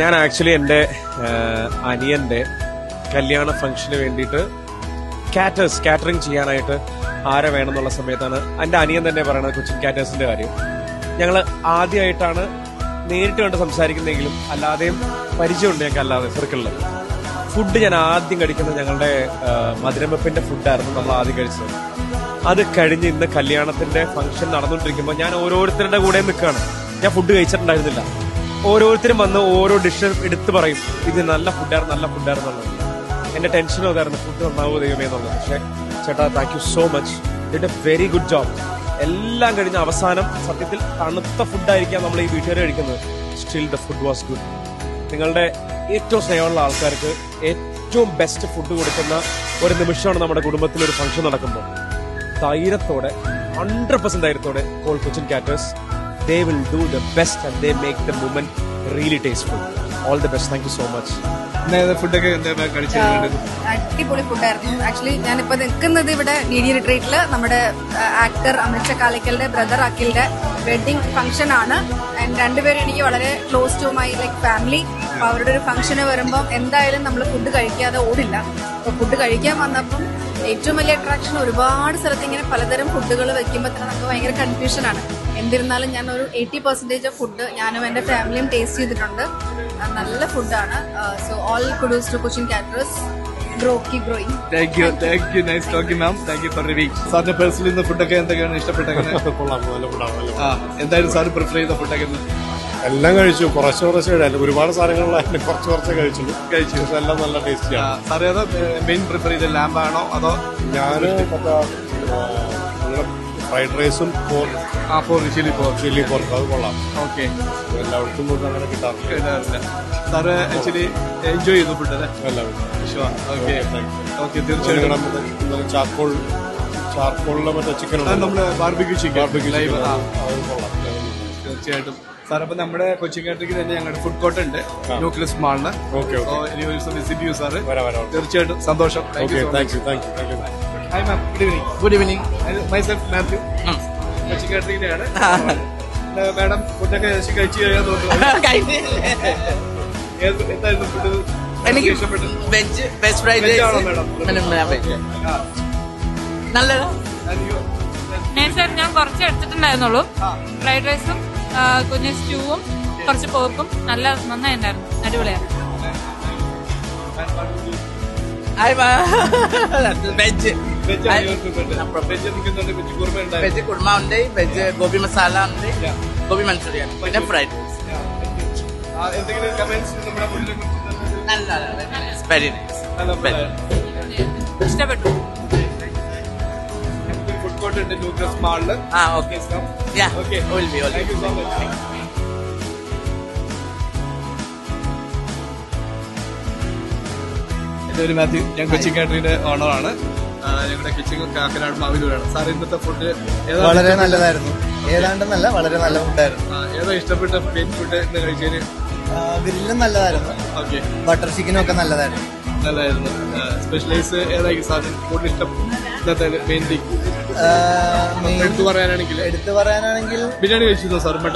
ഞാൻ ആക്ച്വലി എൻ്റെ അനിയന്റെ കല്യാണ ഫംഗ്ഷന് വേണ്ടിയിട്ട് കാറ്ററിംഗ് ചെയ്യാനായിട്ട് ആരെ വേണമെന്നുള്ള സമയത്താണ് എൻ്റെ അനിയൻ തന്നെ പറയുന്നത് കൊച്ചിൻ കാറ്റേഴ്സിന്റെ കാര്യം. ഞങ്ങൾ ആദ്യമായിട്ടാണ് നേരിട്ട് കണ്ട് സംസാരിക്കുന്നതെങ്കിലും അല്ലാതെയും പരിചയമുണ്ട് ഞങ്ങൾക്ക് അല്ലാതെ സർക്കിളിൽ. ഫുഡ് ഞാൻ ആദ്യം കഴിക്കുന്നത് ഞങ്ങളുടെ മധുരമെപ്പിന്റെ ഫുഡായിരുന്നു നമ്മൾ ആദ്യം കഴിച്ചത്. അത് കഴിഞ്ഞ് ഇന്ന് കല്യാണത്തിന്റെ ഫംഗ്ഷൻ നടന്നുകൊണ്ടിരിക്കുമ്പോൾ ഞാൻ ഓരോരുത്തരുടെ കൂടെ നിൽക്കുകയാണ്. ഞാൻ ഫുഡ് കഴിച്ചിട്ടുണ്ടായിരുന്നില്ല. ഓരോരുത്തരും വന്ന് ഓരോ ഡിഷ് എടുത്ത് പറയും ഇത് നല്ല ഫുഡായിരുന്നുള്ളത്. എന്റെ ടെൻഷനും അതായിരുന്നു, ഫുഡ് നന്നാവോ ദൈവമേ എന്നുള്ളത്. പക്ഷെ ചേട്ടാ thank you so much, did A very good job. എല്ലാം കഴിഞ്ഞ അവസാനം സത്യത്തിൽ തണുത്ത ഫുഡായിരിക്കാം നമ്മൾ ഈ വീട്ടുകാർ കഴിക്കുന്നത്. Still the food was good. നിങ്ങളുടെ ഏറ്റവും സ്നേഹമുള്ള ആൾക്കാർക്ക് ഏറ്റവും ബെസ്റ്റ് ഫുഡ് കൊടുക്കുന്ന ഒരു നിമിഷമാണ് നമ്മുടെ കുടുംബത്തിൽ ഒരു ഫംഗ്ഷൻ നടക്കുമ്പോൾ. ധൈര്യത്തോടെ 100% ധൈര്യത്തോടെ call Cochin caters. They will do the best and they make the moment really tasteful. All the best. Thank you so much. ഫുഡൊക്കെ അടിപൊളി ഫുഡായിരുന്നു. ആക്ച്വലി ഞാനിപ്പോ നിൽക്കുന്നത് ഇവിടെ DD റിട്രീറ്റില് നമ്മുടെ ആക്ടർ അമിത് ചക്കാലക്കലിന്റെ ബ്രദർ അഖിലിന്റെ വെഡിങ് ഫംഗ്ഷൻ ആണ്. രണ്ടുപേരും എനിക്ക് വളരെ close to my like family. അപ്പൊ അവരുടെ ഒരു ഫംഗ്ഷന് വരുമ്പോൾ എന്തായാലും നമ്മൾ ഫുഡ് കഴിക്കാതെ ഓടില്ല. അപ്പൊ ഫുഡ് കഴിക്കാൻ വന്നപ്പം ഏറ്റവും വലിയ അട്രാക്ഷൻ, ഒരുപാട് സ്ഥലത്ത് ഇങ്ങനെ പലതരം ഫുഡുകൾ വെക്കുമ്പോൾ തന്നെ നമുക്ക് ഭയങ്കര കൺഫ്യൂഷനാണ്. എന്നിരുന്നാലും ഞാൻ ഒരു 80% ഓഫ് ഫുഡ് ഞാനും എൻ്റെ ഫാമിലിയും ടേസ്റ്റ് ചെയ്തിട്ടുണ്ട്. നല്ല ഫുഡാണ്. So all kudos to Cochin caterers. Keep growing. Thank you nice talking ma'am. Thank you for reviewing. സാറിന്റെ പേഴ്സണലി ഇന്ന് ഫുഡൊക്കെ എന്തൊക്കെയാണ് ഇഷ്ടപ്പെട്ടത്? എന്തായാലും സാർ പ്രിഫർ ചെയ്ത ഫുഡൊക്കെ എല്ലാം കഴിച്ചു. കുറച്ച് കഴിച്ചു. ഒരുപാട് സാധനങ്ങളിലായിരുന്നു, കുറച്ച് കഴിച്ചു. പക്ഷെ എല്ലാം നല്ല ടേസ്റ്റിയാണ്. സാർ ഏതാ മെയിൻ പ്രിഫർ ചെയ്ത, ലാമ്പാണോ അതോ? ഞാൻ ഫ്രൈഡ് റൈസും ചില്ലി പോർക്ക് അത് കൊള്ളാം. ഓക്കെ, എല്ലായിടത്തും ഫുഡ് അങ്ങനെ കിട്ടാറില്ല. സാറ് ആക്ച്വലി എൻജോയ് ചെയ്തു ഫുഡ് അല്ലേ? എല്ലാവരും ഓക്കെ തീർച്ചയായിട്ടും. ചാർക്കോളിലെ മറ്റേ ചിക്കൻ നമ്മുടെ ബാർബിക്യൂ ചിക്കൻ ലൈവ്. അത് കൊള്ളാം തീർച്ചയായിട്ടും സാർ. അപ്പൊ നമ്മുടെ കൊച്ചിൻ കാറ്ററിംഗിൽ തന്നെ ഞങ്ങളുടെ ഫുഡ് കോർട്ട് ഉണ്ട് ന്യൂക്ലിയസ് മാളിന്. വിസിറ്റ് ചെയ്യൂ സാറ്. തീർച്ചയായിട്ടും സന്തോഷം. Hi ma'am, good evening. Myself Mathew, Cochin കാറ്ററിംഗിലാണ്. മാഡം ഫുഡൊക്കെ കഴിച്ചു കഴിയാൻ തോന്നുന്നു. എന്തായിരുന്നു ഫുഡ്? എനിക്ക് വെജ് ഫ്രൈഡ് റൈസ് ആണോ മാഡം? നല്ലതാ. സാർ ഞാൻ കുറച്ച് എടുത്തിട്ടുണ്ടായിരുന്നുള്ളൂ. ഫ്രൈഡ് റൈസും കുഞ്ഞ് സ്റ്റൂവും കുറച്ച് പോർക്കും നന്നായി ഉണ്ടായിരുന്നു. അടിപൊളിയാണ്. വെജ് കുർമ ഉണ്ട്, വെജ് ഗോബി മസാല ഉണ്ട്, ഗോബി മഞ്ചൂരിയൻ, പിന്നെ ഫ്രൈഡ് റൈസ്. നല്ല വെരി നൈസ്, ഇഷ്ടപ്പെട്ടു. ഫുഡ് കോർട്ട് ഉണ്ട് ന്യൂക്ലിയസ് മാളില്. Okay will be all. Thank you so much. എൻ്റെ ഒരു മാത്യു, ഞാൻ കൊച്ചിൻ കാറ്ററിംഗിന്റെ ഓണറാണ്. ഞങ്ങളുടെ കിച്ചൺ കാക്കനാട് മാവിലൂരാണ്. സാർ ഇന്നത്തെ ഫുഡ് വളരെ നല്ലതായിരുന്നു. ഏതാണ്ടെന്നല്ല, വളരെ നല്ല ഫുഡായിരുന്നു. ഏതാ ഇഷ്ടപ്പെട്ട മെയിൻ ഫുഡ് ഇന്ന് കഴിച്ചതിന്? ഗ്രില്ലും നല്ലതായിരുന്നു. ഓക്കെ, ബട്ടർ ചിക്കനും ഒക്കെ നല്ലതായിരുന്നു. സ്പെഷ്യലൈസ് ഏതായിരിക്കും സാറിന് കൂടുതൽ ഇഷ്ടം? ഇന്നത്തെ മെയിൻ ഡിഷ് എടുത്തു പറയാനാണെങ്കിൽ ബിരിയാണി കഴിച്ചിരുന്നോ സാർ?